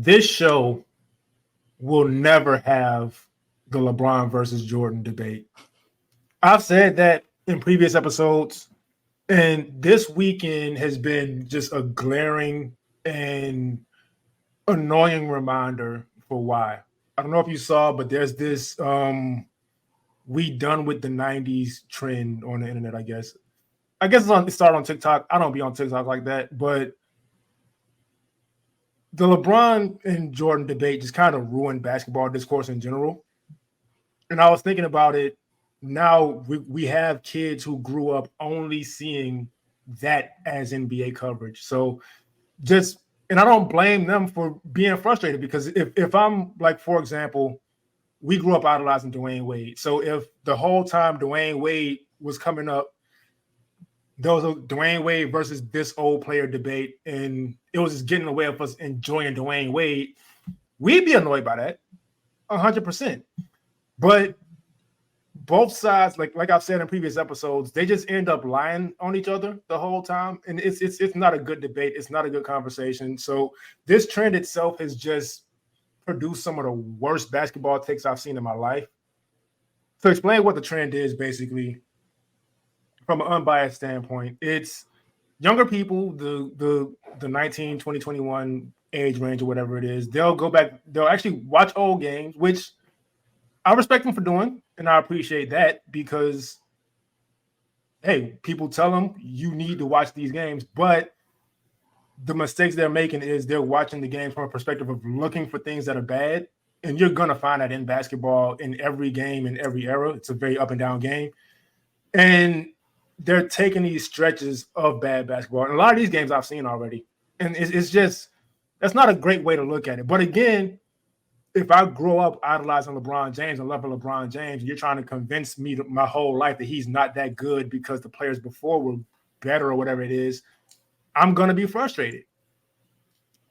this show will never have the LeBron versus Jordan debate. I've said that in previous episodes, and this weekend has been just a glaring and annoying reminder for why. I don't know if you saw, but there's this we done with the 90s trend on the internet, I guess. It started on TikTok. I don't be on TikTok like that, but the LeBron and Jordan debate just kind of ruined basketball discourse in general. And I was thinking about it. Now we have kids who grew up only seeing that as NBA coverage. So just, and I don't blame them for being frustrated, because if I'm like, for example, we grew up idolizing Dwayne Wade. So if the whole time Dwayne Wade was coming up, there was a Dwayne Wade versus this old player debate, and it was just getting in the way of us enjoying Dwayne Wade, we'd be annoyed by that 100%. But both sides, like I've said in previous episodes, they just end up lying on each other the whole time, and it's not a good debate. It's not a good conversation. So this trend itself has just produced some of the worst basketball takes I've seen in my life. To explain what the trend is, basically, from an unbiased standpoint, it's younger people, the 19, 20, 21 age range or whatever it is. They'll go back, they'll actually watch old games, which I respect them for doing, and I appreciate that, because hey, people tell them you need to watch these games, but the mistakes they're making is they're watching the games from a perspective of looking for things that are bad. And you're going to find that in basketball, in every game, in every era. It's a very up and down game. And they're taking these stretches of bad basketball. And a lot of these games I've seen already. And it's just, that's not a great way to look at it. But again, if I grow up idolizing LeBron James and loving LeBron James, you're trying to convince me my whole life that he's not that good because the players before were better or whatever it is, I'm going to be frustrated.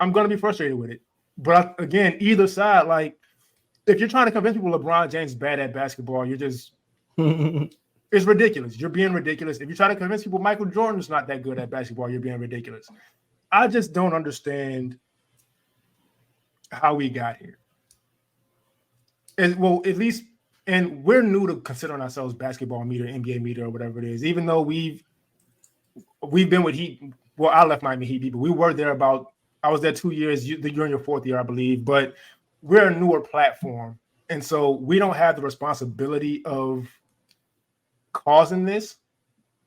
I'm going to be frustrated with it. But again, either side, like, if you're trying to convince people LeBron James is bad at basketball, you're just, it's ridiculous. You're being ridiculous. If you try to convince people Michael Jordan's not that good at basketball, you're being ridiculous. I just don't understand how we got here. Well, at least, and we're new to considering ourselves basketball media, NBA media, or whatever it is, even though we've been with Heat. Well, I left Miami Heat, but we were there I was there 2 years. You're in your fourth year, I believe, but we're a newer platform. And so we don't have the responsibility of causing this,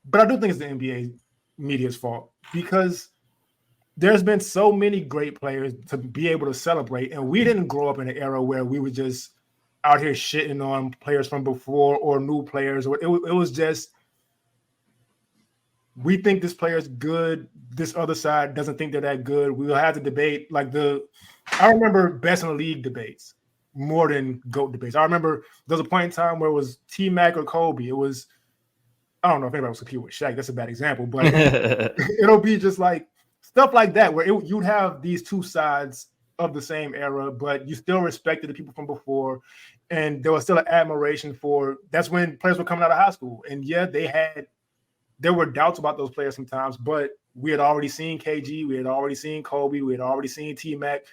but I do think it's the NBA media's fault, because there's been so many great players to be able to celebrate. And we didn't grow up in an era where we were just out here shitting on players from before or new players. It was just, we think this player is good. This other side doesn't think they're that good. We'll have to debate I remember best in the league debates more than GOAT debates. I remember there was a point in time where it was T-Mac or Kobe. It was, I don't know if anybody was competing with Shaq. That's a bad example, but it'll be just like stuff like that, where you'd have these two sides of the same era, but you still respected the people from before. And there was still an admiration for, that's when players were coming out of high school. And yeah, there were doubts about those players sometimes, but we had already seen KG, we had already seen Kobe, we had already seen T-Mac.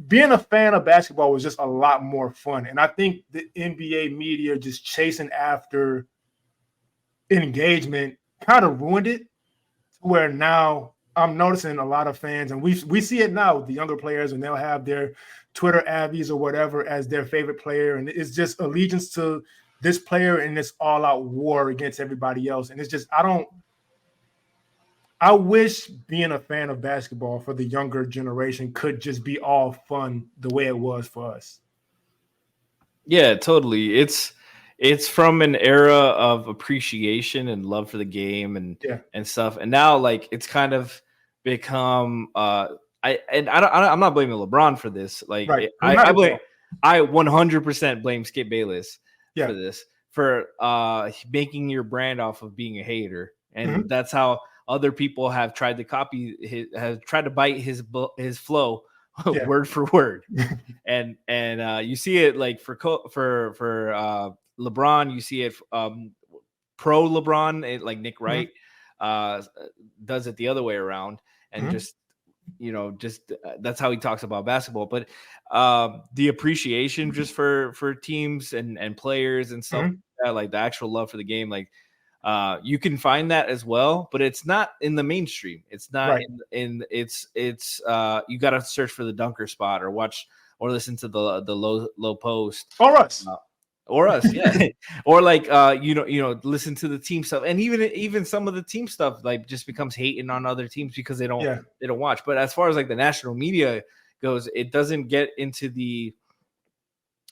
Being a fan of basketball was just a lot more fun. And I think the NBA media just chasing after engagement kind of ruined it, where now I'm noticing a lot of fans, and we see it now with the younger players, and they'll have their Twitter Abbeys or whatever as their favorite player. And it's just allegiance to this player in this all-out war against everybody else. And it's just, I wish being a fan of basketball for the younger generation could just be all fun the way it was for us. Yeah, totally. It's from an era of appreciation and love for the game and stuff. And now, like, it's kind of become I'm not blaming LeBron for this. Like, right. I 100% blame Skip Bayless for this, for making your brand off of being a hater. And that's how other people have tried to copy have tried to bite his flow word for word. and you see it like for LeBron, you see it pro LeBron, like Nick Wright does it the other way around, and just just that's how he talks about basketball. But the appreciation just for teams and players and stuff, like the actual love for the game, like you can find that as well, but it's not in the mainstream. It's not it's you got to search for the dunker spot or watch or listen to the low post or us. Yeah. Or like listen to the team stuff, and even some of the team stuff like just becomes hating on other teams because they don't watch. But as far as like the national media goes, it doesn't get into the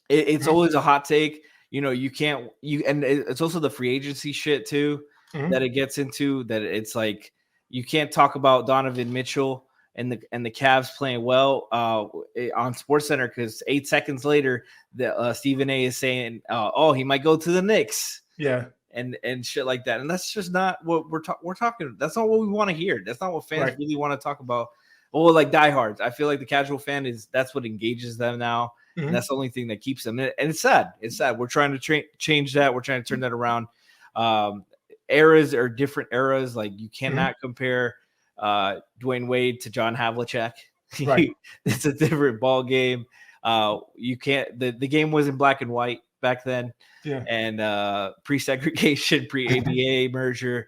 it's always a hot take. You can't and it's also the free agency shit too that it gets into, that it's like you can't talk about Donovan Mitchell and the Cavs playing well on SportsCenter because 8 seconds later, the Stephen A is saying, "Oh, he might go to the Knicks." Yeah, and shit like that, and that's just not what we're talking. That's not what we want to hear. That's not what fans really want to talk about. Well, like diehards, I feel like the casual fan that's what engages them now, and that's the only thing that keeps them. And it's sad. It's sad. We're trying to change that. We're trying to turn that around. Eras are different eras. Like you cannot compare Dwayne Wade to John Havlicek. Right. It's a different ball game. You can't. The game was in black and white back then. Yeah. And pre-segregation, pre-ABA merger.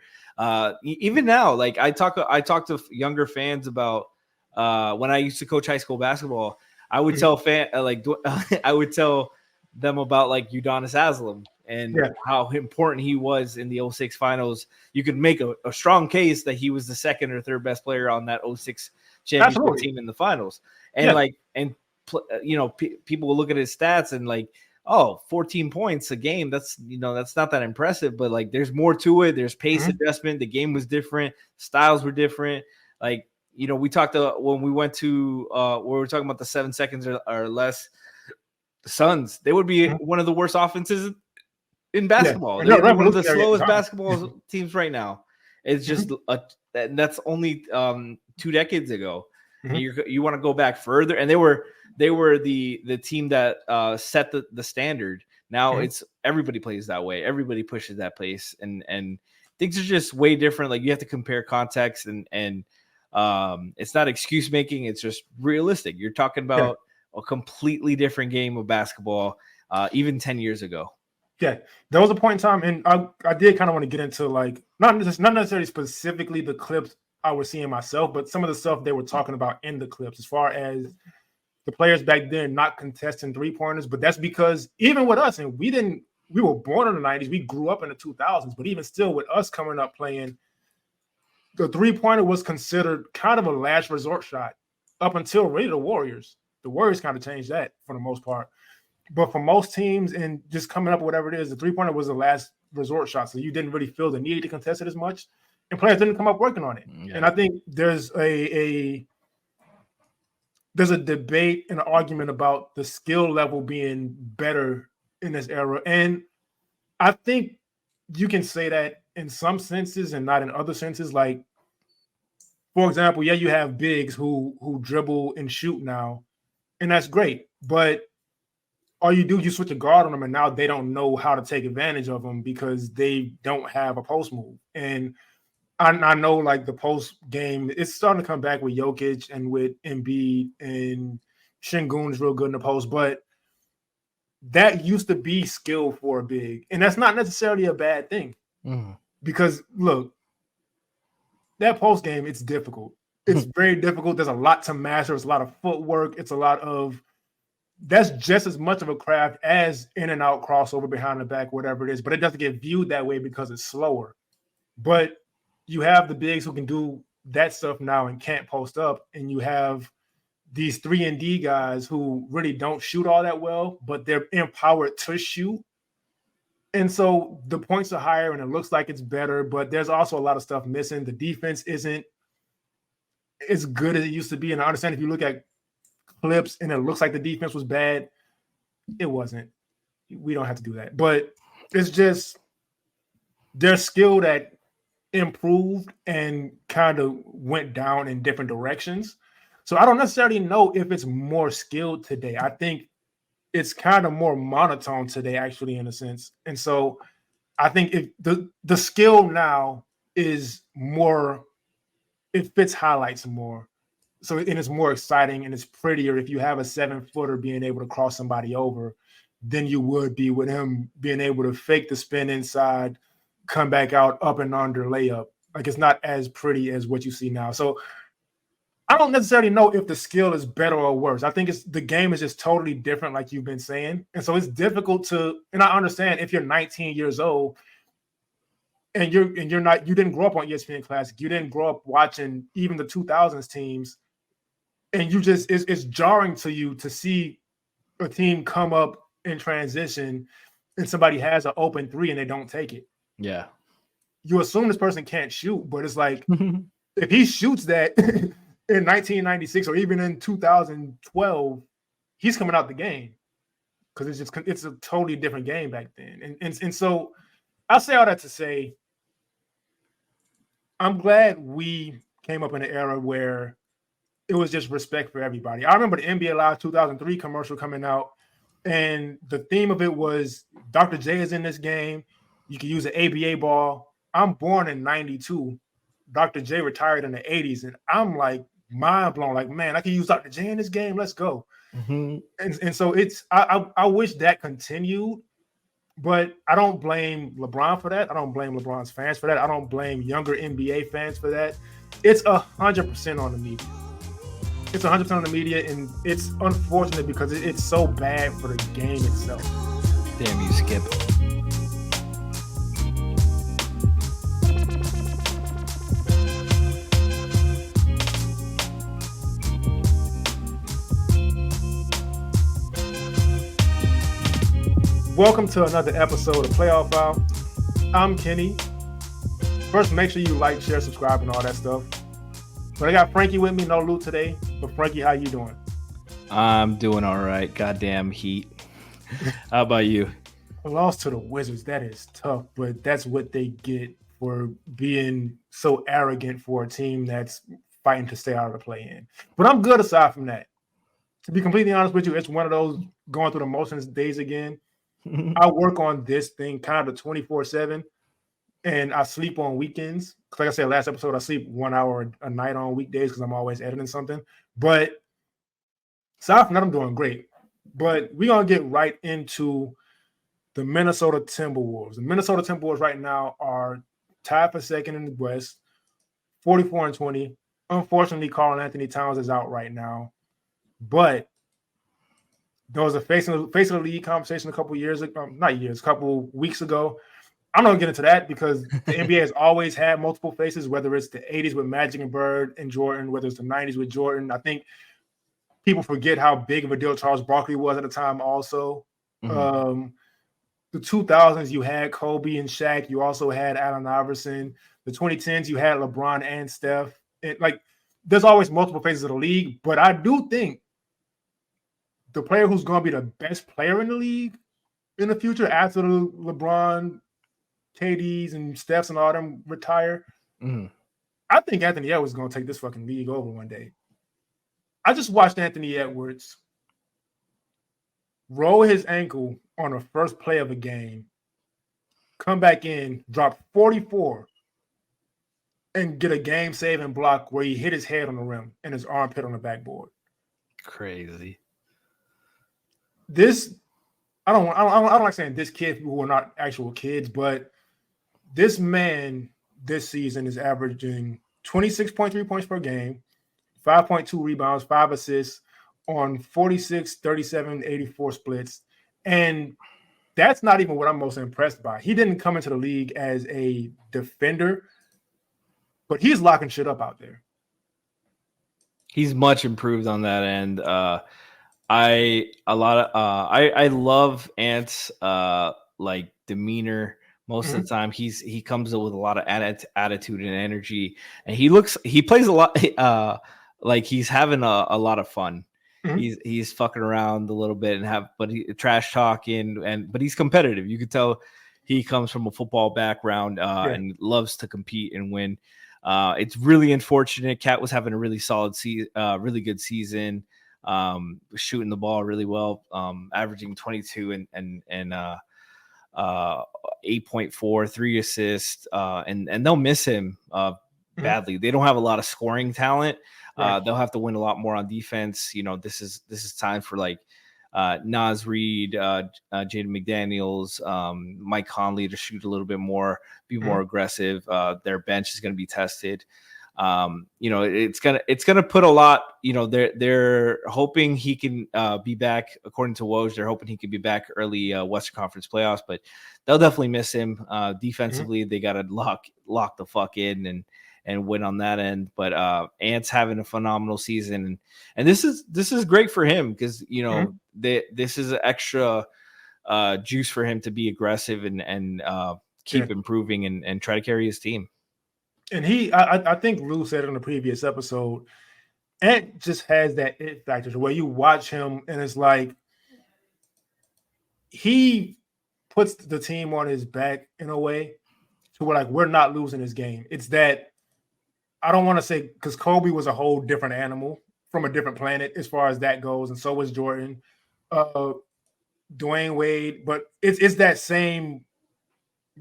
Even now, like I talk to younger fans about when I used to coach high school basketball. I would tell I would tell them about like Udonis Haslem and how important he was in the 06 finals. You could make a strong case that he was the second or third best player on that 06 championship team in the finals. And people will look at his stats and like, 14 points a game. That's not that impressive, but like there's more to it. There's pace adjustment. The game was different. Styles were different. Like, we talked when we went to we were talking about the 7 seconds or less. The Suns, they would be one of the worst offenses in basketball. They're one of the slowest basketball teams right now. It's just that's only 2 decades ago. You want to go back further, and they were the team that set the standard. Now it's everybody plays that way. Everybody pushes that pace, and things are just way different. Like you have to compare context, and it's not excuse making. It's just realistic. You're talking about a completely different game of basketball, even 10 years ago. Yeah, there was a point in time, and I did kind of want to get into like not necessarily specifically the clips I was seeing myself, but some of the stuff they were talking about in the clips as far as the players back then not contesting 3-pointers. But that's because even with us, and we were born in the 90s, we grew up in the 2000s, but even still with us coming up playing, the 3-pointer was considered kind of a last resort shot up until really the Warriors. The Warriors kind of changed that for the most part. But for most teams and just coming up with whatever it is, the 3-pointer was the last resort shot. So you didn't really feel the need to contest it as much. And players didn't come up working on it. Yeah. And I think there's a debate and an argument about the skill level being better in this era. And I think you can say that in some senses and not in other senses. Like, for example, you have bigs who dribble and shoot now, and that's great. But all you switch a guard on them, and now they don't know how to take advantage of them because they don't have a post move. And I know like the post game, it's starting to come back with Jokic and with Embiid, and Şengün is real good in the post, but that used to be skill for a big, and that's not necessarily a bad thing because look, that post game, it's difficult. It's very difficult. There's a lot to master. It's a lot of footwork. It's a lot of that's just as much of a craft as in and out crossover behind the back, whatever it is, but it doesn't get viewed that way because it's slower. But you have the bigs who can do that stuff now and can't post up, and you have these 3-and-D guys who really don't shoot all that well, but they're empowered to shoot. And so the points are higher and it looks like it's better, but there's also a lot of stuff missing. The defense isn't as good as it used to be. And I understand if you look at clips and it looks like the defense was bad, it wasn't. We don't have to do that. But it's just their skill that improved and kind of went down in different directions. So I don't necessarily know if it's more skilled today. I think it's kind of more monotone today, actually, in a sense. And so I think if the skill now is more, it fits highlights more. So and it's more exciting and it's prettier if you have a 7-footer being able to cross somebody over than you would be with him being able to fake the spin inside, come back out up and under layup. Like it's not as pretty as what you see now. So I don't necessarily know if the skill is better or worse. I think the game is just totally different, like you've been saying. And so it's difficult to, and I understand if you're 19 years old and you didn't grow up on ESPN Classic, you didn't grow up watching even the 2000s teams, and you just it's jarring to you to see a team come up in transition and somebody has an open three and they don't take it. Yeah. You assume this person can't shoot, but it's like if he shoots that in 1996 or even in 2012, he's coming out the game because it's a totally different game back then. And so I'll say all that to say I'm glad we came up in an era where it was just respect for everybody. I remember the NBA Live 2003 commercial coming out, and the theme of it was Dr. J is in this game. You can use an ABA ball. I'm born in 92. Dr. J retired in the 80s, and I'm like mind blown. Like, man, I can use Dr. J in this game. Let's go. Mm-hmm. And so I wish that continued, but I don't blame LeBron for that. I don't blame LeBron's fans for that. I don't blame younger NBA fans for that. It's 100% on the media. It's 100% on the media, and it's unfortunate because it's so bad for the game itself. Damn you, Skip. Welcome to another episode of Playoff File. I'm Kenny. First, make sure you like, share, subscribe, and all that stuff. But I got Frankie with me, no loot today. But Frankie, how you doing? I'm doing all right. Goddamn Heat. How about you? I lost to the Wizards. That is tough, but that's what they get for being so arrogant for a team that's fighting to stay out of the play-in. But I'm good aside from that. To be completely honest with you, it's one of those going through the motions days again. I work on this thing kind of 24/7, and I sleep on weekends. Like I said last episode, I sleep 1 hour a night on weekdays because I'm always editing something. But aside from that, I'm doing great. But we're going to get right into the Minnesota Timberwolves. The Minnesota Timberwolves right now are tied for second in the West, 44-20. Unfortunately, Karl-Anthony Towns is out right now. But there was a face of the league conversation a couple weeks ago. I'm not going to get into that because the NBA has always had multiple faces, whether it's the 80s with Magic and Bird and Jordan, whether it's the 90s with Jordan. I think people forget how big of a deal Charles Barkley was at the time also. Mm-hmm. The 2000s, you had Kobe and Shaq. You also had Allen Iverson. The 2010s, you had LeBron and Steph. There's always multiple faces of the league, but I do think the player who's going to be the best player in the league in the future after the LeBron, KDs, and Stephs and all them retire, I think Anthony Edwards is going to take this fucking league over one day. I just watched Anthony Edwards roll his ankle on the first play of a game, come back in, drop 44, and get a game-saving block where he hit his head on the rim and his armpit on the backboard. Crazy. I don't like saying this kid who are not actual kids, but this man this season is averaging 26.3 points per game, 5.2 rebounds, 5 assists on 46, 37, 84 splits. And that's not even what I'm most impressed by. He didn't come into the league as a defender, but he's locking shit up out there. He's much improved on that end. I love Ant's like demeanor. Most of the time, he comes up with a lot of attitude and energy, and he plays a lot like he's having a lot of fun. Mm-hmm. He's fucking around a little bit but he trash talking but he's competitive. You could tell he comes from a football background and loves to compete and win. It's really unfortunate. Cat was having a really solid really good season. Shooting the ball really well, averaging 22 and 8.4, 3 assists, and they'll miss him badly. They don't have a lot of scoring talent, Right. They'll have to win a lot more on defense. This is time for like Naz Reid, Jaden McDaniels, Mike Conley to shoot a little bit more, be more aggressive. Their bench is going to be tested. It's gonna put a lot. They're hoping he can be back. According to Woj, they're hoping he can be back early Western Conference playoffs, but they'll definitely miss him. Defensively, they got to lock the fuck in and win on that end. But Ant's having a phenomenal season, and this is great for him because this is an extra juice for him to be aggressive and keep improving and try to carry his team. And I think Lou said it in the previous episode, Ant just has that it factor where you watch him and it's like he puts the team on his back in a way to where like we're not losing this game. It's that I don't want to say because Kobe was a whole different animal from a different planet as far as that goes, and so was Jordan, Dwayne Wade, but it's that same.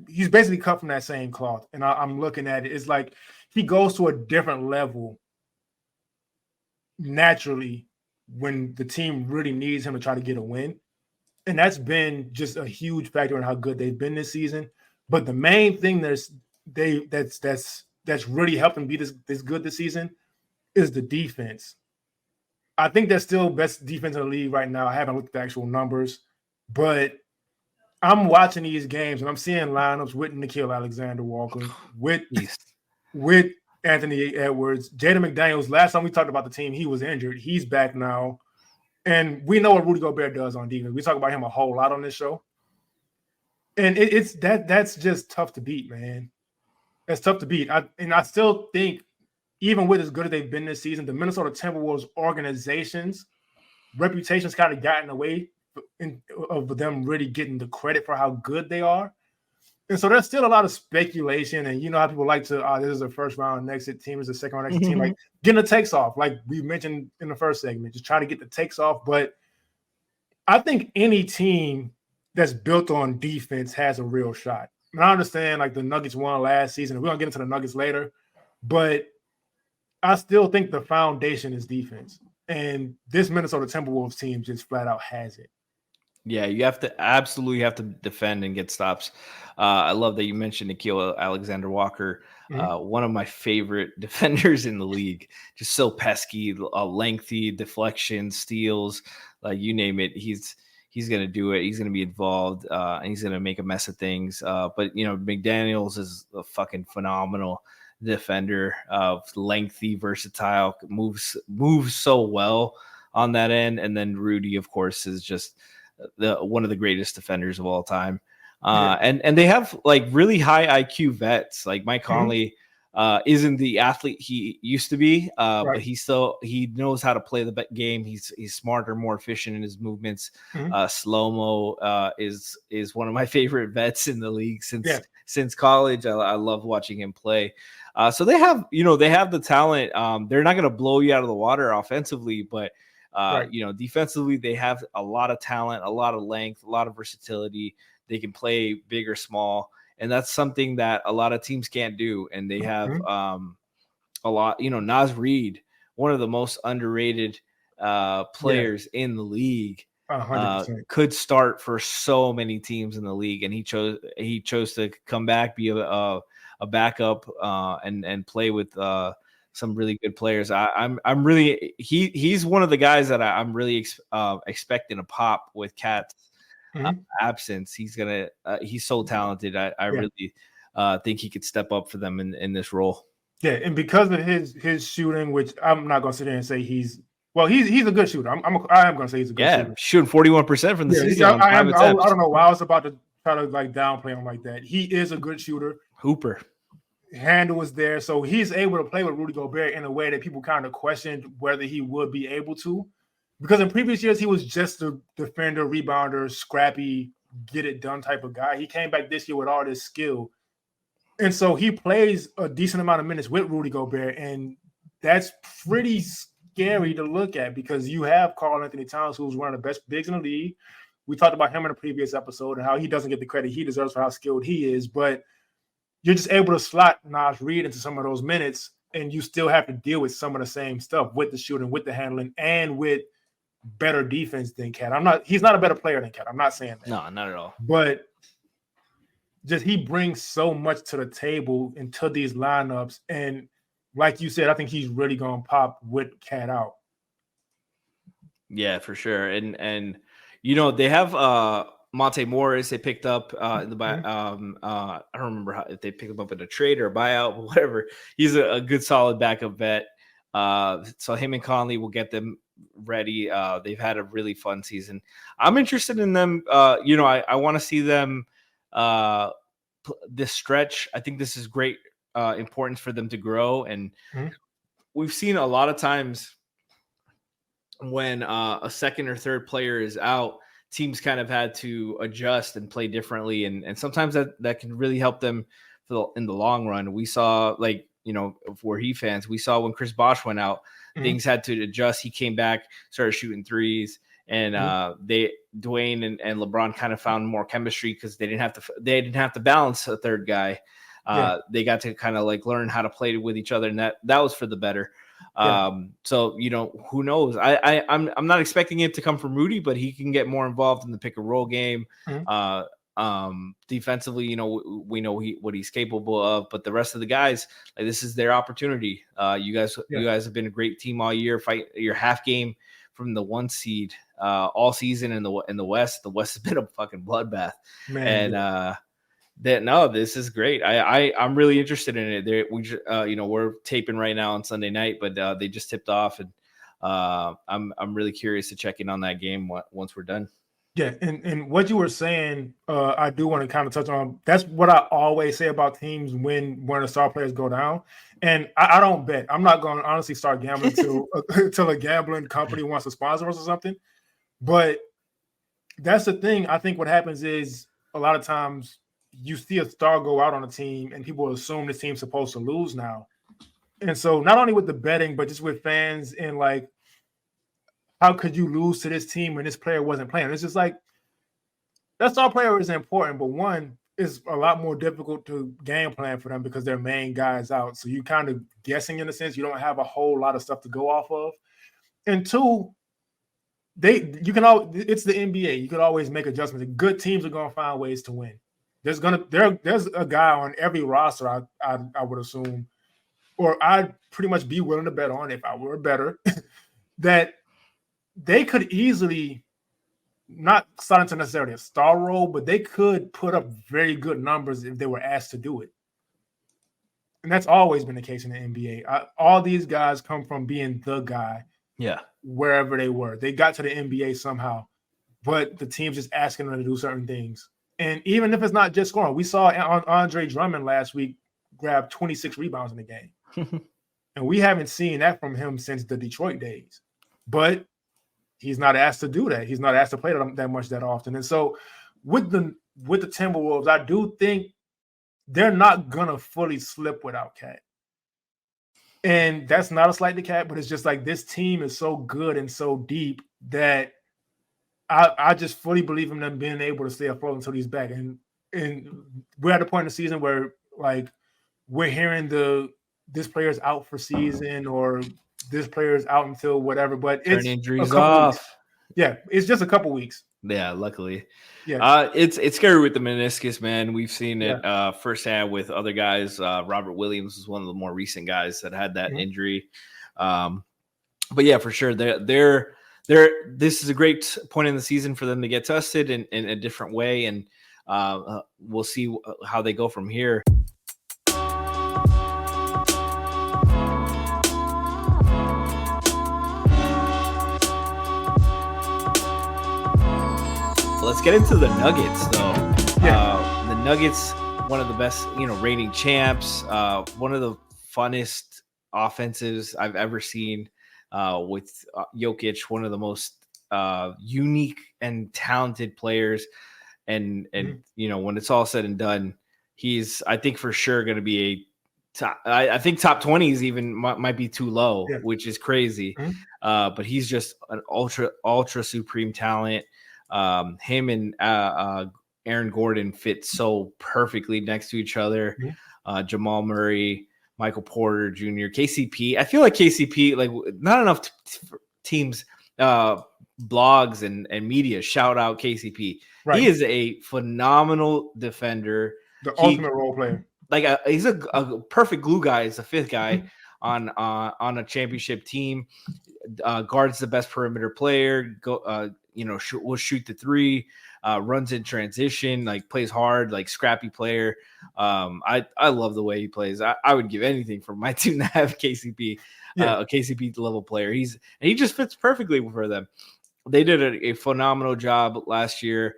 He's basically cut from that same cloth. And I'm looking at it. It's like he goes to a different level naturally when the team really needs him to try to get a win. And that's been just a huge factor in how good they've been this season. But the main thing that's really helped them be this good this season is the defense. I think they're still best defense in the league right now. I haven't looked at the actual numbers, but I'm watching these games and I'm seeing lineups with Nickeil Alexander-Walker, with Anthony Edwards, Jaden McDaniels. Last time we talked about the team, he was injured. He's back now. And we know what Rudy Gobert does on defense. We talk about him a whole lot on this show. And that's just tough to beat, man. That's tough to beat. I still think, even with as good as they've been this season, the Minnesota Timberwolves organization's reputation's kind of gotten away of them really getting the credit for how good they are. And so there's still a lot of speculation. And you know how people like to, this is a first round exit team, this is a second round exit team, like getting the takes off, like we mentioned in the first segment, just try to get the takes off. But I think any team that's built on defense has a real shot. And I understand like the Nuggets won last season, and we're gonna get into the Nuggets later, but I still think the foundation is defense. And this Minnesota Timberwolves team just flat out has it. Yeah, you absolutely have to defend and get stops. I love that you mentioned Nickeil Alexander-Walker, one of my favorite defenders in the league. Just so pesky, lengthy, deflection, steals, you name it. He's going to do it. He's going to be involved, and he's going to make a mess of things. But McDaniels is a fucking phenomenal defender, lengthy, versatile, moves so well on that end. And then Rudy, of course, is just one of the greatest defenders of all time. And they have like really high IQ vets. Like Mike Conley isn't the athlete he used to be, but he knows how to play the game. He's smarter, more efficient in his movements. Slow-mo is one of my favorite vets in the league since college. I love watching him play. So they have the talent. They're not going to blow you out of the water offensively, but defensively, they have a lot of talent, a lot of length, a lot of versatility. They can play big or small, and that's something that a lot of teams can't do. And they have a lot. Naz Reid, one of the most underrated players in the league, could start for so many teams in the league, and he chose to come back, be a backup, and play with some really good players. I'm really he's one of the guys that I'm really expecting to pop with Cat's absence. He's so talented. I really think he could step up for them in this role. Yeah, and because of his shooting, which I'm not gonna sit there and say he's a good shooter. I am gonna say he's a good shooter. Shooting 41% from the season. I don't know why I was about to try to like downplay him like that. He is a good shooter. Hooper. Handle is there, so he's able to play with Rudy Gobert in a way that people kind of questioned whether he would be able to, because in previous years he was just a defender, rebounder, scrappy, get it done type of guy. He came back this year with all this skill, and so he plays a decent amount of minutes with Rudy Gobert, and that's pretty scary to look at because you have Karl-Anthony Towns, who's one of the best bigs in the league. We talked about him in a previous episode and how he doesn't get the credit he deserves for how skilled he is, but you're just able to slot Naz Reid into some of those minutes, and you still have to deal with some of the same stuff with the shooting, with the handling, and with better defense than Cat. He's not a better player than Cat. I'm not saying that. No, not at all. But just he brings so much to the table into these lineups. And like you said, I think he's really going to pop with Cat out. Yeah, for sure. And they have Monte Morris they picked up in the I don't remember if they picked him up in a trade or a buyout, but whatever. He's a good solid backup vet. So him and Conley will get them ready. They've had a really fun season. I'm interested in them. I want to see them this stretch. I think this is great importance for them to grow. And we've seen a lot of times when a second or third player is out, teams kind of had to adjust and play differently. And sometimes that can really help them in the long run. We saw for Heat fans, we saw when Chris Bosh went out, things had to adjust. He came back, started shooting threes, and Dwayne and LeBron kind of found more chemistry because they didn't have to balance a third guy. They got to kind of learn how to play with each other, and that was for the better. So who knows? I'm not expecting it to come from Rudy, but he can get more involved in the pick and roll game. Defensively, we know what he's capable of, but the rest of the guys, this is their opportunity. You guys have been a great team all year. Fight your half game from the 1 seed all season in the West. The West has been a fucking bloodbath, man. And this is great. I'm really interested in it. We're taping right now on Sunday night, but they just tipped off, and I'm really curious to check in on that game once we're done. Yeah, and what you were saying, I do want to kind of touch on. That's what I always say about teams when the star players go down. And I don't bet. I'm not going to honestly start gambling till a gambling company wants to sponsor us or something. But that's the thing. I think what happens is a lot of times you see a star go out on a team and people assume this team's supposed to lose now. And so not only with the betting, but just with fans and how could you lose to this team when this player wasn't playing? It's just that star player is important, but one, is a lot more difficult to game plan for them because their main guy is out. So you kind of guessing in a sense. You don't have a whole lot of stuff to go off of. And two, it's the NBA. You could always make adjustments. Good teams are going to find ways to win. There's a guy on every roster I would assume, or I'd pretty much be willing to bet on if I were better, that they could easily not start into necessarily a star role, but they could put up very good numbers if they were asked to do it. And that's always been the case in the NBA. All these guys come from being the guy. Yeah. Wherever they were. They got to the NBA somehow, but the team's just asking them to do certain things. And even if it's not just scoring, we saw Andre Drummond last week grab 26 rebounds in the game. And we haven't seen that from him since the Detroit days. But he's not asked to do that. He's not asked to play that much that often. And so with the Timberwolves, I do think they're not going to fully slip without Cat. And that's not a slight to Cat, but it's just this team is so good and so deep that I just fully believe in them being able to stay afloat until he's back. And we're at a point in the season where we're hearing this player's out for season or this player's out until whatever, but it's injuries off. Weeks. Yeah, it's just a couple weeks. Yeah, luckily. Yeah. It's scary with the meniscus, man. We've seen it firsthand with other guys. Robert Williams was one of the more recent guys that had that injury. But yeah, for sure. This is a great point in the season for them to get tested in a different way. And we'll see how they go from here. Let's get into the Nuggets, though. Yeah. The Nuggets, one of the best, reigning champs, one of the funnest offensives I've ever seen with Jokic, one of the most unique and talented players. And when it's all said and done, he's, I think, for sure going to be I think top 20s even might be too low, which is crazy. But he's just an ultra supreme talent. Him and Aaron Gordon fit so perfectly next to each other. Jamal Murray, Michael Porter Jr., KCP. I feel like KCP, like not enough teams, blogs and media shout out KCP. Right. He is a phenomenal defender. The ultimate role player. Like he's a perfect glue guy. He's a fifth guy on a championship team. Guards the best perimeter player. Will shoot the three. Runs in transition. Like plays hard. Like scrappy player. I love the way he plays. I would give anything for my team to have KCP. A KCP level player. He just fits perfectly for them. They did a phenomenal job last year.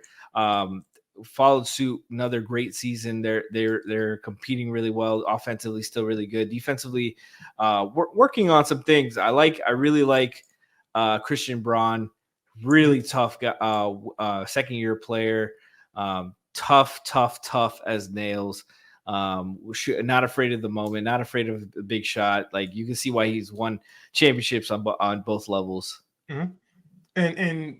Followed suit, another great season. They're competing really well. Offensively, still really good. Defensively, working on some things. I really like Christian Braun. Really tough guy, second year player. Tough as nails. Not afraid of the moment. Not afraid of a big shot. Like you can see why he's won championships on both levels. Mm-hmm. And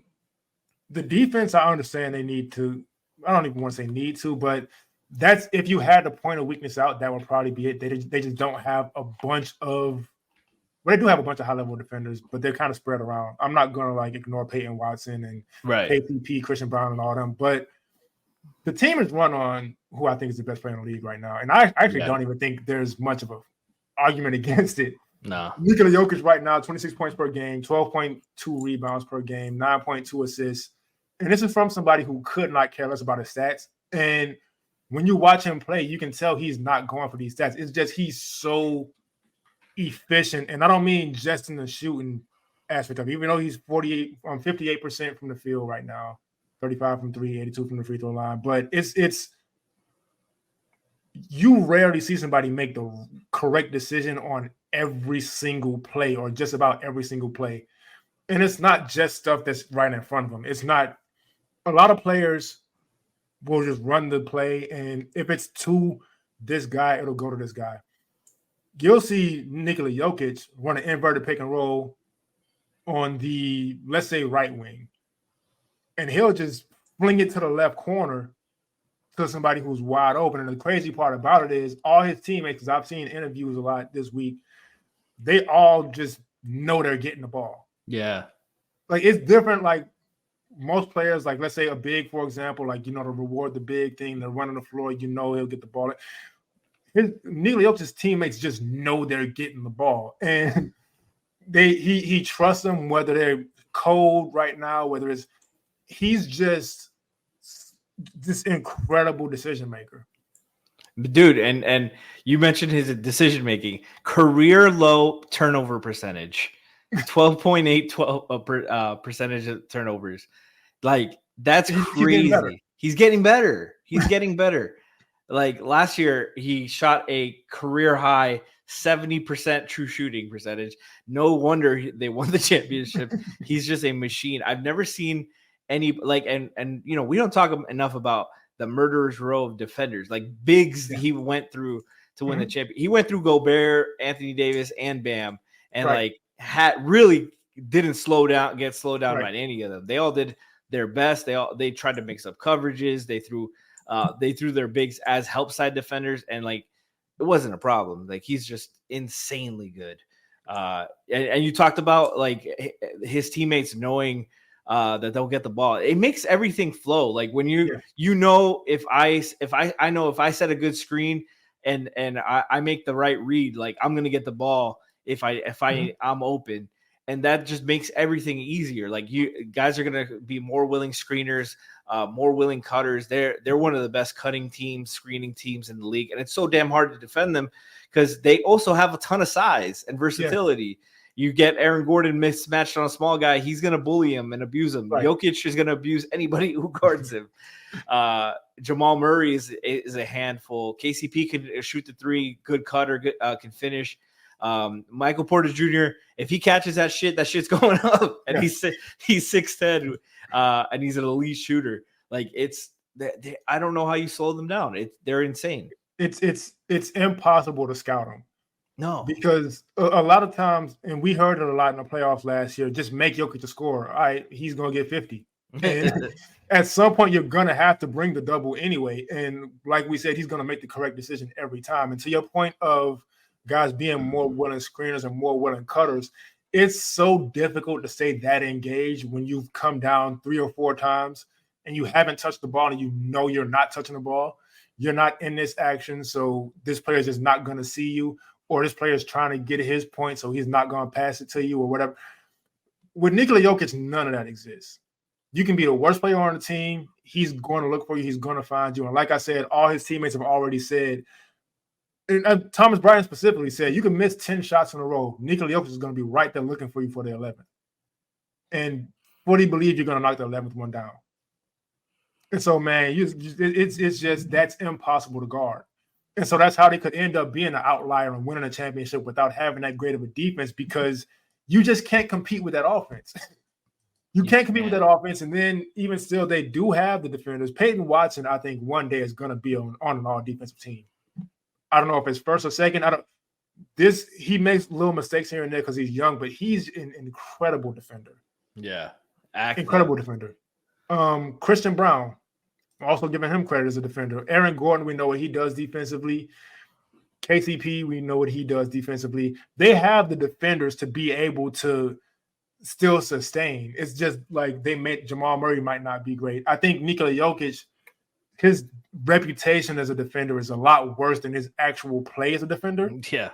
the defense, I understand they need to. I don't even want to say need to, but that's if you had to point a weakness out, that would probably be it. They just don't have a bunch of. Well, they do have a bunch of high level defenders, but they're kind of spread around. I'm not going to like ignore Peyton Watson and KCP, Christian Braun, and all them, but the team is run on who I think is the best player in the league right now, and I actually don't even think there's much of an argument against it. No. Nikola Jokic right now, 26 points per game, 12.2 rebounds per game, 9.2 assists. And this is from somebody who could not care less about his stats. And when you watch him play, you can tell he's not going for these stats. It's just he's so efficient. And I don't mean just in the shooting aspect of it, even though he's 58% from the field right now, 35 from 3, 82 from the free throw line. But it's you rarely see somebody make the correct decision on every single play or just about every single play. And it's not just stuff that's right in front of them. It's not a lot of players will just run the play. And if it's to this guy, it'll go to this guy. You'll see Nikola Jokic run an inverted pick and roll on the, let's say, right wing. And he'll just fling it to the left corner to somebody who's wide open. And the crazy part about it is all his teammates, because I've seen interviews a lot this week, they all just know they're getting the ball. Yeah. Like it's different. Like most players, like let's say a big, for example, like, to reward the big thing, they're running the floor, he'll get the ball. Nikola Jokic's teammates just know they're getting the ball. And he trusts them, whether they're cold right now, he's just this incredible decision maker. Dude, and you mentioned his decision making, career low turnover percentage, 12.8 percentage of turnovers. Like that's crazy. He's getting better. Like last year, he shot a career high 70% true shooting percentage. No wonder they won the championship. He's just a machine. I've never seen any and we don't talk enough about the murderer's row of defenders, like bigs he went through to win the champion. He went through Gobert, Anthony Davis, and Bam, and really didn't get slowed down by any of them. They all did their best. They tried to mix up coverages. They threw their bigs as help side defenders, and it wasn't a problem. Like he's just insanely good. And you talked about like his teammates knowing that they'll get the ball. It makes everything flow. Like when if I set a good screen and I make the right read, like I'm gonna get the ball if I'm open, and that just makes everything easier. Like you guys are gonna be more willing screeners, more willing cutters. They're one of the best cutting teams, screening teams in the league, and it's so damn hard to defend them because they also have a ton of size and versatility. Yeah. You get Aaron Gordon mismatched on a small guy, he's going to bully him and abuse him. Right. Jokic is going to abuse anybody who guards him. Jamal Murray is a handful. KCP can shoot the three, good cutter, can finish. Michael Porter Jr., if he catches that shit's going up. And he's 6'10", and he's an elite shooter. Like I don't know how you slow them down. They're insane. It's impossible to scout them. No, because a lot of times, and we heard it a lot in the playoffs last year, just make Jokic a scorer. All right, he's going to get 50. And at some point, you're going to have to bring the double anyway. And like we said, he's going to make the correct decision every time. And to your point of guys being more willing screeners and more willing cutters. It's so difficult to stay that engaged when you've come down 3 or 4 times and you haven't touched the ball and you know you're not touching the ball. You're not in this action, so this player is just not going to see you, or this player is trying to get his point, so he's not going to pass it to you or whatever. With Nikola Jokic, none of that exists. You can be the worst player on the team. He's going to look for you. He's going to find you. And like I said, all his teammates have already said, and Thomas Bryant specifically said, you can miss 10 shots in a row. Nikola Jokic is going to be right there looking for you for the 11th. And fully believe you're going to knock the 11th one down. And so, man, it's just that's impossible to guard. And so that's how they could end up being an outlier and winning a championship without having that great of a defense, because you just can't compete with that offense. You can't compete with that offense. And then even still, they do have the defenders. Peyton Watson, I think, one day is going to be on an all-defensive team. I don't know if it's first or second. He makes little mistakes here and there because he's young, but he's an incredible defender. Yeah. Incredible defender. Christian Brown, also giving him credit as a defender. Aaron Gordon, we know what he does defensively. KCP, we know what he does defensively. They have the defenders to be able to still sustain. It's just like Jamal Murray might not be great. I think Nikola Jokic, his reputation as a defender is a lot worse than his actual play as a defender. Yeah.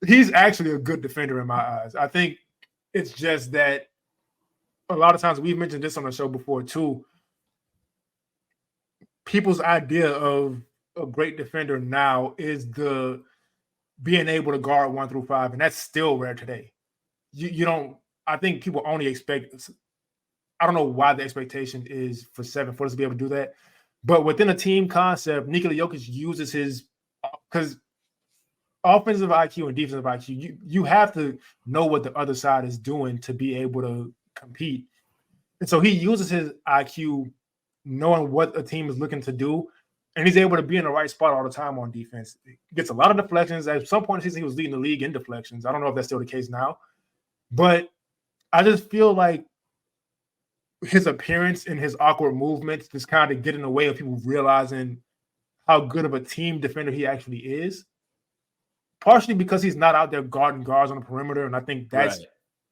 He's actually a good defender in my eyes. I think it's just that a lot of times, we've mentioned this on the show before too, people's idea of a great defender now is the being able to guard 1 through 5, and that's still rare today. You don't. I think people only expect. I don't know why the expectation is for 7 footers to be able to do that, but within a team concept, Nikola Jokic uses his, because offensive IQ and defensive IQ, you have to know what the other side is doing to be able to compete. And so he uses his IQ knowing what a team is looking to do, and he's able to be in the right spot all the time on defense. He gets a lot of deflections. At some point in the season, he was leading the league in deflections. I don't know if that's still the case now, but I just feel like his appearance and his awkward movements just kind of get in the way of people realizing how good of a team defender he actually is, partially because he's not out there guarding guards on the perimeter. And I think that's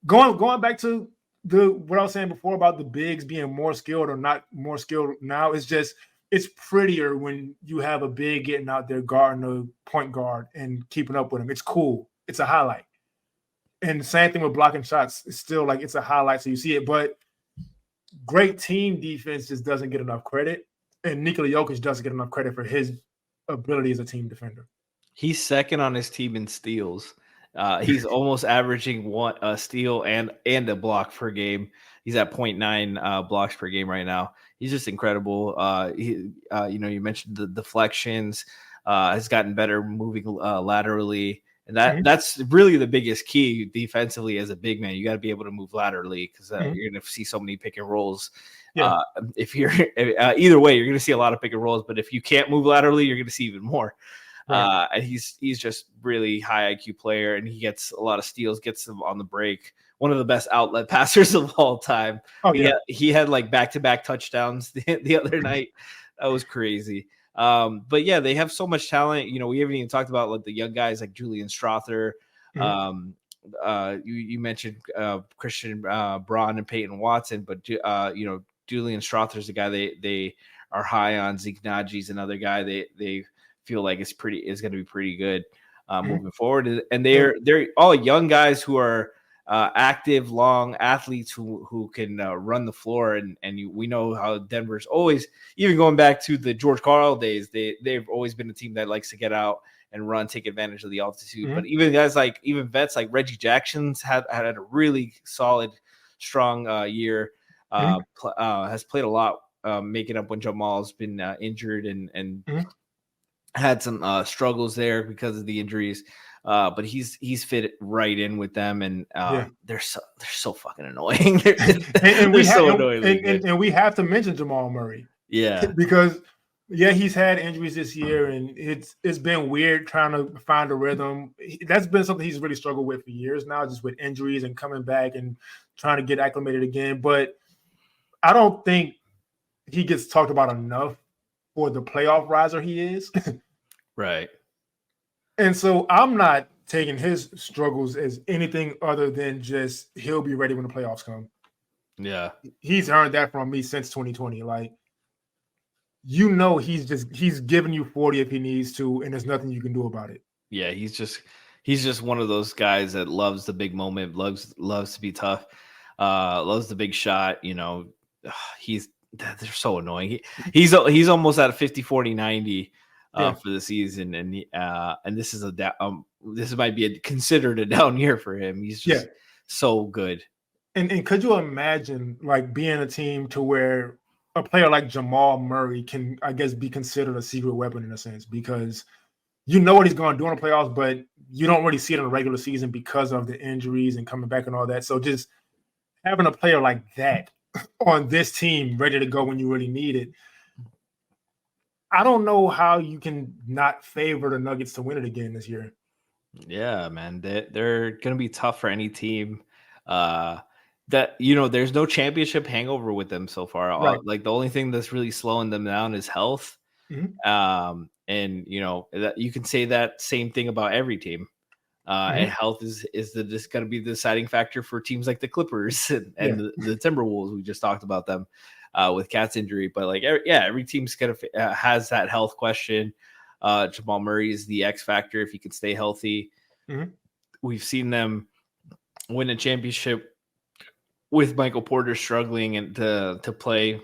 going back to what I was saying before about the bigs being more skilled or not more skilled now. It's just, it's prettier when you have a big getting out there guarding a point guard and keeping up with him. It's cool. It's a highlight. And the same thing with blocking shots. It's still like it's a highlight, so you see it. But great team defense just doesn't get enough credit. And Nikola Jokic doesn't get enough credit for his ability as a team defender. He's second on his team in steals. He's almost averaging one steal and a block per game. He's at 0.9 blocks per game right now. He's just incredible. You mentioned the deflections. Has gotten better moving laterally, and that's really the biggest key defensively as a big man. You got to be able to move laterally because you're going to see so many pick and rolls. Yeah. If you're either way, you're going to see a lot of pick and rolls. But if you can't move laterally, you're going to see even more. And he's just really high IQ player, and he gets a lot of steals, gets them on the break. One of the best outlet passers of all time. Oh, yeah. He had like back-to-back touchdowns the other night. That was crazy. But yeah, they have so much talent. You know, we haven't even talked about like the young guys like Julian Strawther. You mentioned Christian Braun and Peyton Watson, but Julian Strawther is the guy they are high on. Zeke Naji's another guy they feel like is going to be pretty good moving forward. And they're all young guys who are active, long athletes who can run the floor. And we know how Denver's always, even going back to the George Karl days, they've always been a team that likes to get out and run, take advantage of the altitude. But even guys even vets like Reggie Jackson's had a really solid, strong year. Has played a lot, making up when Jamal's been injured and had some struggles there because of the injuries. But he's fit right in with them, and they're so fucking annoying. And we have to mention Jamal Murray. Yeah, because he's had injuries this year, and it's been weird trying to find a rhythm. That's been something he's really struggled with for years now, just with injuries and coming back and trying to get acclimated again. But I don't think he gets talked about enough for the playoff riser he is. Right. And so I'm not taking his struggles as anything other than just he'll be ready when the playoffs come. Yeah. He's earned that from me since 2020. Like, he's giving you 40 if he needs to, and there's nothing you can do about it. Yeah, he's just one of those guys that loves the big moment, loves to be tough, loves the big shot. You know, they're so annoying. He's almost at a 50, 40, 90 for the season, and this is this might be considered a down year for him. He's just so good. And could you imagine like being a team to where a player like Jamal Murray can, I guess, be considered a secret weapon in a sense, because you know what he's going to do in the playoffs, but you don't really see it in the regular season because of the injuries and coming back and all that. So just having a player like that on this team ready to go when you really need it, I don't know how you can not favor the Nuggets to win it again this year. Yeah, man, they're going to be tough for any team. That, you know, there's no championship hangover with them so far. Right. Like the only thing that's really slowing them down is health. Mm-hmm. And you know that you can say that same thing about every team. And health is just going to be the deciding factor for teams like the Clippers and the Timberwolves. We just talked about them with Cat's injury, but like every team's kind of has that health question. Jamal Murray is the X factor if he can stay healthy. Mm-hmm. We've seen them win a championship with Michael Porter struggling and to play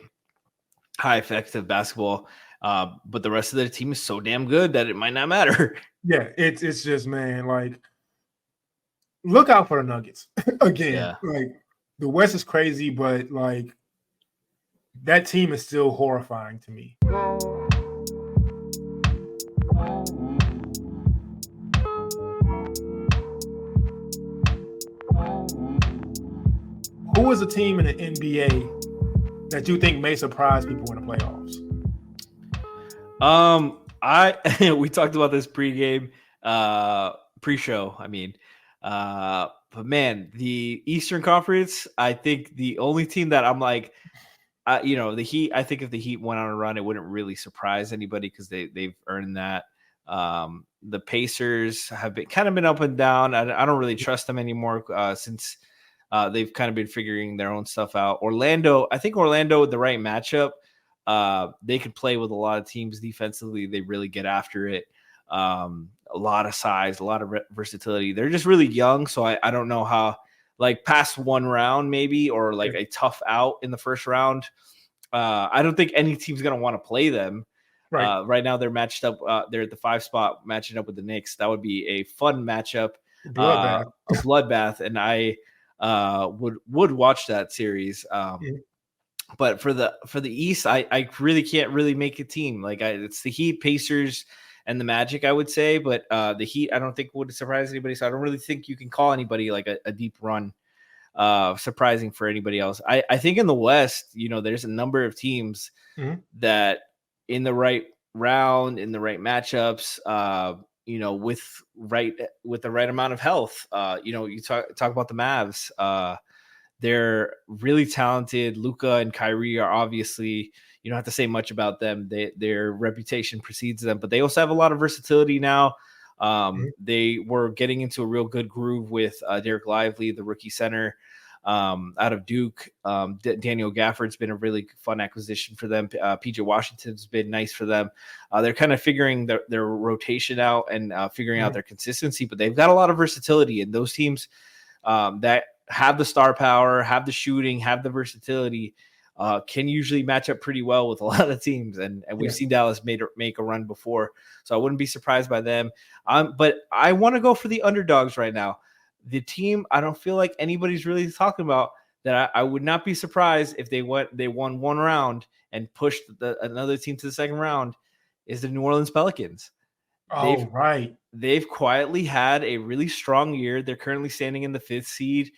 high effective basketball. But the rest of the team is so damn good that it might not matter. Yeah, it's just, man, like, look out for the Nuggets again. Yeah. Like, the West is crazy, but like that team is still horrifying to me. Who is a team in the NBA that you think may surprise people in the playoffs? We talked about this pre-show. I mean, but man, the Eastern Conference, I think the only team that I'm like, the Heat. I think if the Heat went on a run, it wouldn't really surprise anybody because they've earned that. The Pacers have been up and down. I don't really trust them anymore since they've kind of been figuring their own stuff out. I think Orlando with the right matchup, they could play with a lot of teams defensively. They really get after it. A lot of size, a lot of versatility. They're just really young, so I don't know how, like, past one round maybe, or like a tough out in the first round. I don't think any team's going to want to play them. Right. Right now they're matched up. They're at the 5 spot matching up with the Knicks. That would be a fun matchup. A bloodbath. And I would watch that series. But for the East, I really can't really make a team. Like it's the Heat, Pacers, and the Magic, I would say. But the Heat, I don't think would surprise anybody. So I don't really think you can call anybody like a deep run surprising for anybody else. I think in the West, there's a number of teams that in the right round, in the right matchups, with the right amount of health. You talk about the Mavs. They're really talented. Luka and Kyrie are obviously, you don't have to say much about them. Their reputation precedes them, but they also have a lot of versatility now. They were getting into a real good groove with Derek Lively, the rookie center out of Duke. Daniel Gafford's been a really fun acquisition for them. PJ Washington's been nice for them. They're kind of figuring their rotation out and figuring out their consistency, but they've got a lot of versatility, and those teams that have the star power, have the shooting, have the versatility, can usually match up pretty well with a lot of teams. And we've seen Dallas make a run before, so I wouldn't be surprised by them. But I want to go for the underdogs right now. The team I don't feel like anybody's really talking about, that I would not be surprised if they won one round and pushed another team to the second round, is the New Orleans Pelicans. They've quietly had a really strong year. They're currently standing in the 5th seed,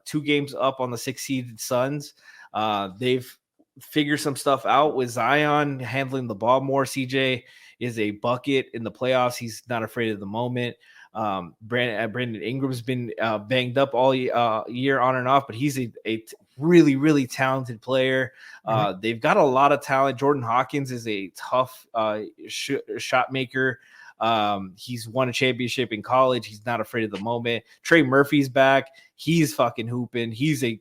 2 games up on the 6th seeded Suns. They've figured some stuff out with Zion handling the ball more. CJ is a bucket in the playoffs. He's not afraid of the moment. Brandon Ingram's been banged up all year on and off, but he's a really, really talented player. They've got a lot of talent. Jordan Hawkins is a tough shot maker. He's won a championship in college. He's not afraid of the moment. Trey Murphy's back. He's fucking hooping. He's a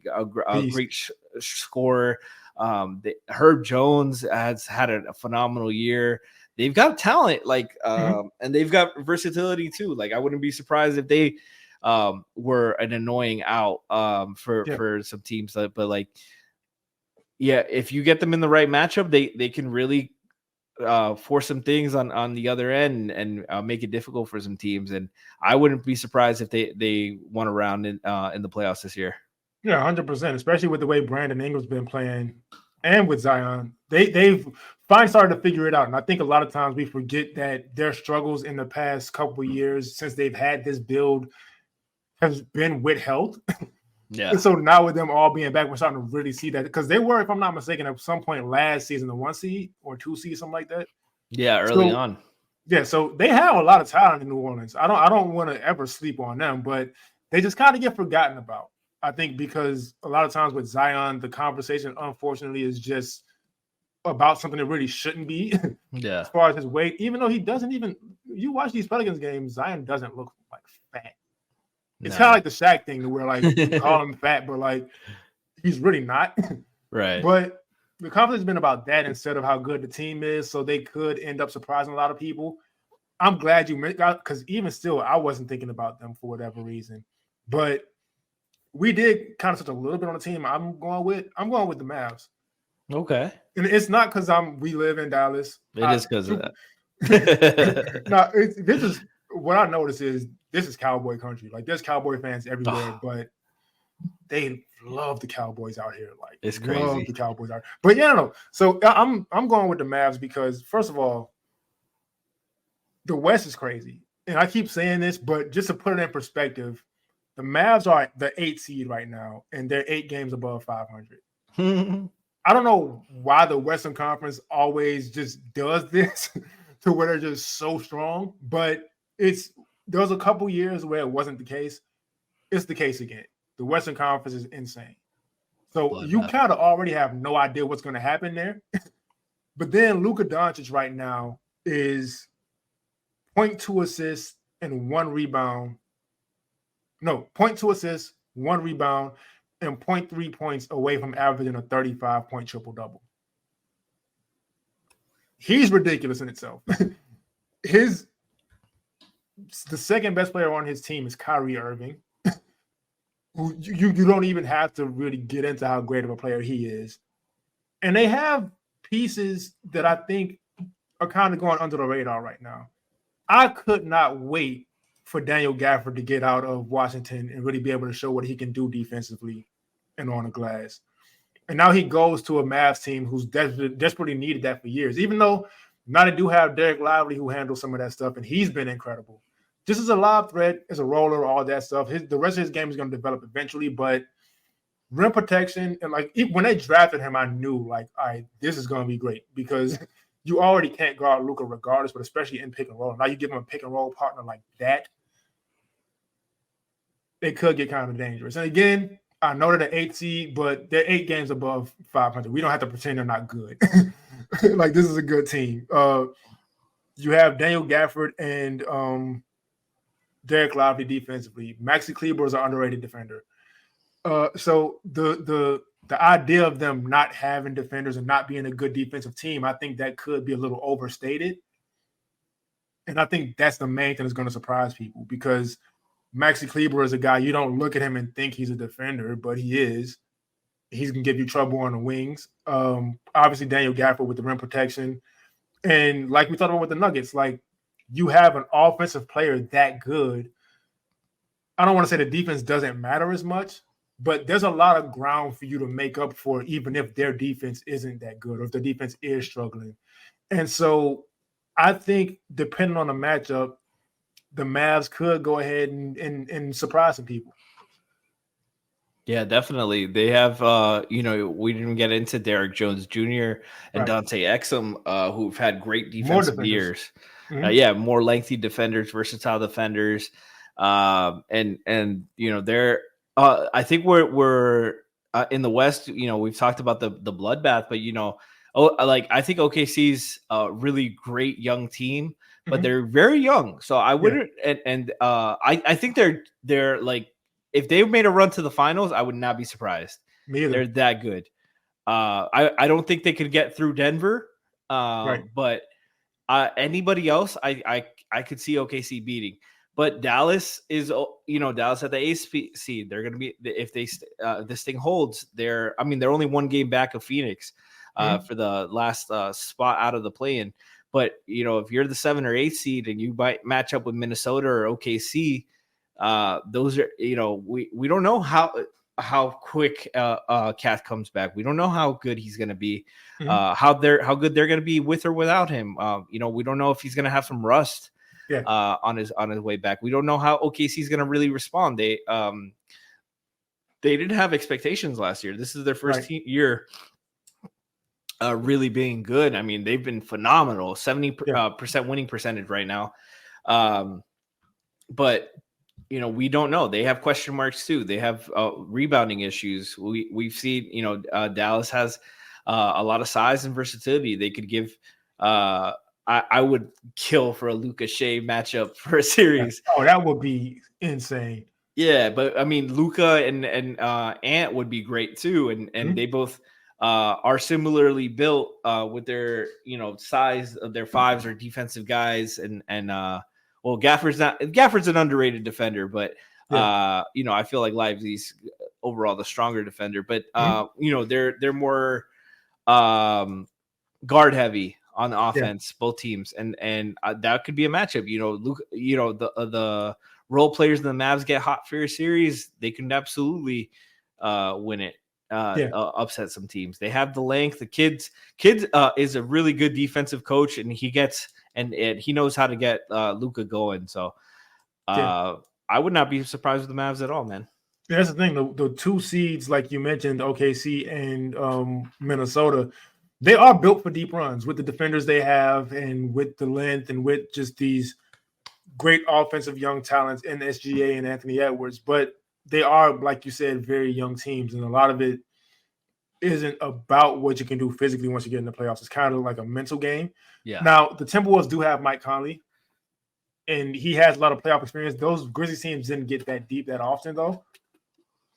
great scorer. Herb Jones has had a phenomenal year. They've got talent, and they've got versatility too. Like, I wouldn't be surprised if they were an annoying out for some teams. But like, yeah, if you get them in the right matchup, they can really force some things on the other end and make it difficult for some teams. And I wouldn't be surprised if they won a round in the playoffs this year. Yeah, 100%, especially with the way Brandon Ingram's been playing and with Zion. They've finally started to figure it out. And I think a lot of times we forget that their struggles in the past couple of years since they've had this build has been with health. Yeah. And so now with them all being back, we're starting to really see that, because they were, if I'm not mistaken, at some point last season, the 1 seed or 2 seed, something like that. Yeah, early on. Yeah, so they have a lot of talent in New Orleans. I don't want to ever sleep on them, but they just kind of get forgotten about. I think because a lot of times with Zion, the conversation, unfortunately, is just about something that really shouldn't be. Yeah. As far as his weight, even though he doesn't even, you watch these Pelicans games, Zion doesn't look like fat. It's kind of like the Shaq thing, where like you call him fat, but like he's really not. Right. But the confidence has been about that instead of how good the team is, so they could end up surprising a lot of people. I'm glad you mentioned, because even still, I wasn't thinking about them for whatever reason, but we did kind of touch a little bit on the team I'm going with the Mavs. Okay. And it's not because we live in Dallas. It is because of that. No, this is what I notice is this is Cowboy country. Like, there's Cowboy fans everywhere, but they love the Cowboys out here. Like, it's crazy. Love the Cowboys out here. But yeah, no. So I'm going with the Mavs because, first of all, the West is crazy. And I keep saying this, but just to put it in perspective, the Mavs are the 8th seed right now, and they're 8 games above 500. I don't know why the Western Conference always just does this to where they're just so strong, but there was a couple years where it wasn't the case. It's the case again. The Western Conference is insane. So you kind of already have no idea what's going to happen there. But then Luka Doncic right now is 0.2 assists and 1 rebound. No, 0.2 assists, 1 rebound, and 0.3 points away from averaging a 35-point triple-double. He's ridiculous in itself. The second best player on his team is Kyrie Irving. Who you don't even have to really get into how great of a player he is. And they have pieces that I think are kind of going under the radar right now. I could not wait for Daniel Gafford to get out of Washington and really be able to show what he can do defensively and on the glass. And now he goes to a Mavs team who's desperately needed that for years, even though now they do have Derek Lively who handles some of that stuff, and he's been incredible. Just as a lob threat, as a roller, all that stuff. The rest of his game is going to develop eventually, but rim protection, and like when they drafted him, I knew like, all right, this is going to be great, because you already can't guard Luka regardless, but especially in pick and roll. Now you give him a pick and roll partner like that, it could get kind of dangerous. And again, I know they're the 8th seed, but they're 8 games above 500. We don't have to pretend they're not good. Like, this is a good team. You have Daniel Gafford and Derek Lively defensively. Maxi Kleber is an underrated defender. So the idea of them not having defenders and not being a good defensive team, I think that could be a little overstated. And I think that's the main thing that's going to surprise people, because Maxi Kleber is a guy you don't look at him and think he's a defender, but he is. He's going to give you trouble on the wings. Obviously, Daniel Gafford with the rim protection. And like we talked about with the Nuggets, like, you have an offensive player that good. I don't want to say the defense doesn't matter as much, but there's a lot of ground for you to make up for, even if their defense isn't that good or if the defense is struggling. And so I think depending on the matchup, the Mavs could go ahead and surprise some people. Yeah, definitely. They have, we didn't get into Derek Jones Jr. and Dante Exum, who've had great defensive years. Mm-hmm. More lengthy defenders, versatile defenders. They're, I think we're in the West, we've talked about the bloodbath, but, I think OKC's a really great young team. but they're very young. So I wouldn't, I think they're like, if they made a run to the finals, I would not be surprised. Me either. They're that good. I don't think they could get through Denver, but anybody else, I could see OKC beating. But Dallas is, Dallas at the 8th seed. They're going to be, if this thing holds, they're only one game back of Phoenix for the last spot out of the play-in. But, if you're the 7th or 8th seed and you might match up with Minnesota or OKC, those are, we don't know how quick Cat comes back. We don't know how good he's going to be, how good they're going to be with or without him. We don't know if he's going to have some rust on his way back. We don't know how OKC is going to really respond. They didn't have expectations last year. This is their first year really being good. I mean, they've been phenomenal, 70% winning percentage right now. But we don't know. They have question marks too. They have rebounding issues. We've seen, Dallas has a lot of size and versatility. They could give. I would kill for a Luka Shea matchup for a series. Oh, that would be insane. Yeah, but I mean, Luka and Ant would be great too, and they both are similarly built with their size of their fives or defensive guys, and well, Gafford's an underrated defender, but I feel like Lively's overall the stronger defender, but they're more guard heavy on offense, both teams, and that could be a matchup. Luke, the role players in the Mavs get hot for your series, they can absolutely win it. Upset some teams. They have the length. The kids is a really good defensive coach, and he gets and he knows how to get Luka going. So I would not be surprised with the Mavs at all, man. Yeah, that's the thing. The 2 seeds, like you mentioned, OKC and Minnesota, they are built for deep runs with the defenders they have and with the length and with just these great offensive young talents in SGA and Anthony Edwards. But they are, like you said, very young teams, and a lot of it isn't about what you can do physically once you get in the playoffs. It's kind of like a mental game. Yeah. Now, the Timberwolves do have Mike Conley, and he has a lot of playoff experience. Those Grizzlies teams didn't get that deep that often, though.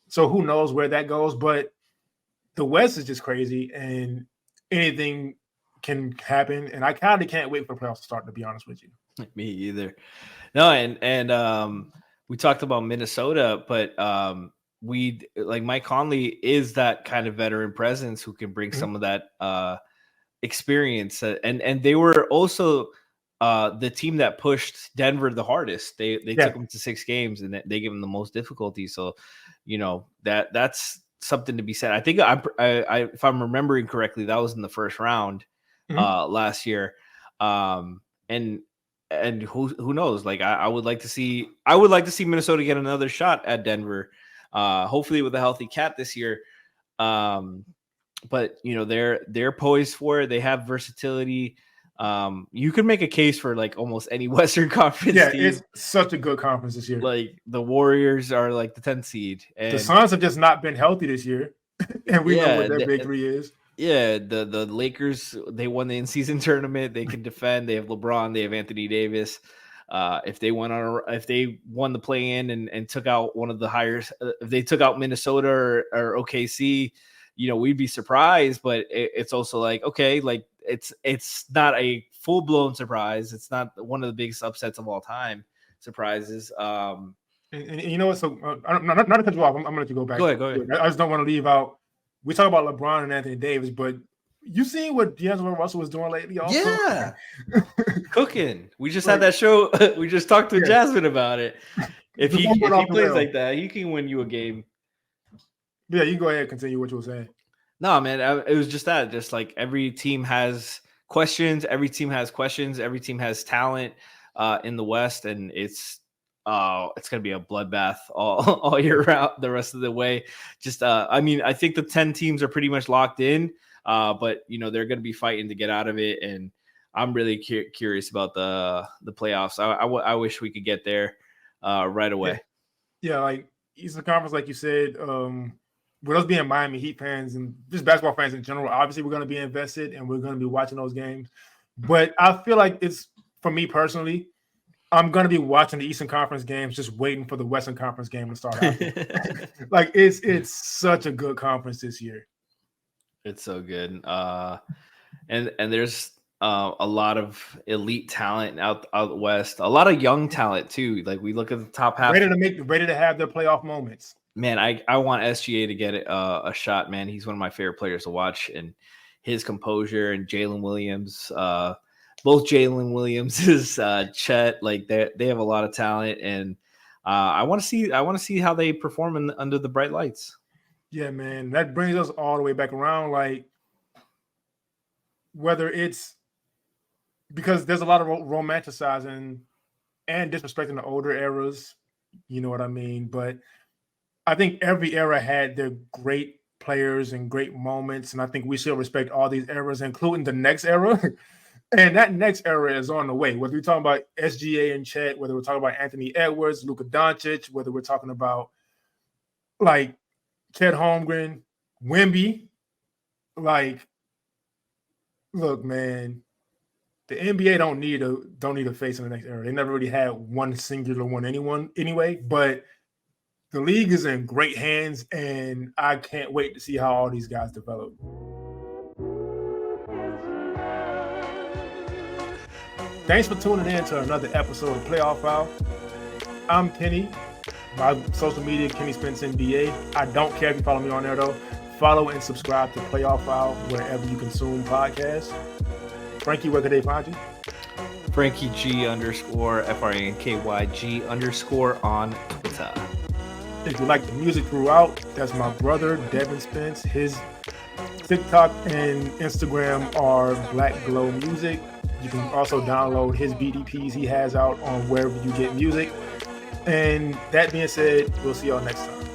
So who knows where that goes? But the West is just crazy, and anything can happen. And I kind of can't wait for playoffs to start, to be honest with you. Me either. No, and we talked about Minnesota, but Mike Conley is that kind of veteran presence who can bring some of that experience. And they were also the team that pushed Denver the hardest. They took them to 6 games, and they gave them the most difficulty. So, that's something to be said. I think I if I'm remembering correctly, that was in the first round last year. And who knows? Like I would like to see Minnesota get another shot at Denver, hopefully with a healthy Cat this year. But they're poised for it. They have versatility. You could make a case for like almost any Western Conference team. It's such a good conference this year. Like the Warriors are like the 10th seed, and the Suns have just not been healthy this year, and we know what their big three is. Yeah, the Lakers, they won the in-season tournament. They can defend. They have LeBron. They have Anthony Davis. If they won the play-in and took out one of the highest, if they took out Minnesota or OKC, we'd be surprised. But it's also like, okay, like it's not a full-blown surprise. It's not one of the biggest upsets of all time surprises. And you know what? So not to cut you off, I'm going to let you go back. Go ahead. I just don't want to leave out. We talk about LeBron and Anthony Davis, but you seen what D'Angelo Russell was doing lately also? Yeah. Cooking. We just had that show. We just talked to Jasmine about it. If he plays like that, he can win you a game. Yeah, you go ahead and continue what you were saying. No, man, it was just that. Just like every team has questions. Every team has talent in the West, and it's going to be a bloodbath all year round, the rest of the way. Just, I think the 10 teams are pretty much locked in, but they're going to be fighting to get out of it. And I'm really curious about the playoffs. I wish we could get there right away. Yeah, like Eastern Conference, like you said, with us being Miami Heat fans and just basketball fans in general, obviously we're going to be invested and we're going to be watching those games. But I feel like it's for me personally, I'm gonna be watching the Eastern Conference games, just waiting for the Western Conference game to start out. Like it's such a good conference this year. It's so good. And there's a lot of elite talent out west, a lot of young talent too. Like we look at the top half, ready to have their playoff moments. Man, I want SGA to get a shot, man. He's one of my favorite players to watch, and his composure, and Jalen Williams, both Jalen Williams, Chet, like they have a lot of talent, and I want to see how they perform under the bright lights. Yeah, man, that brings us all the way back around. Like whether it's because there's a lot of romanticizing and disrespecting the older eras, you know what I mean? But I think every era had their great players and great moments, and I think we should respect all these eras, including the next era. And that next era is on the way. Whether we're talking about SGA and Chet, whether we're talking about Anthony Edwards, Luka Doncic, whether we're talking about like Chet Holmgren, Wemby, like, look, man, the NBA don't need a face in the next era. They never really had one singular one anyway, but the league is in great hands, and I can't wait to see how all these guys develop. Thanks for tuning in to another episode of Playoff Foul. I'm Kenny. My social media, Kenny Spence NBA. I don't care if you follow me on there, though. Follow and subscribe to Playoff Foul wherever you consume podcasts. Frankie, where can they find you? Frankie G_FRANKYG_ on Twitter. If you like the music throughout, that's my brother, Devin Spence. His TikTok and Instagram are Black Glow Music. You can also download his BDPs he has out on wherever you get music. And that being said, we'll see y'all next time.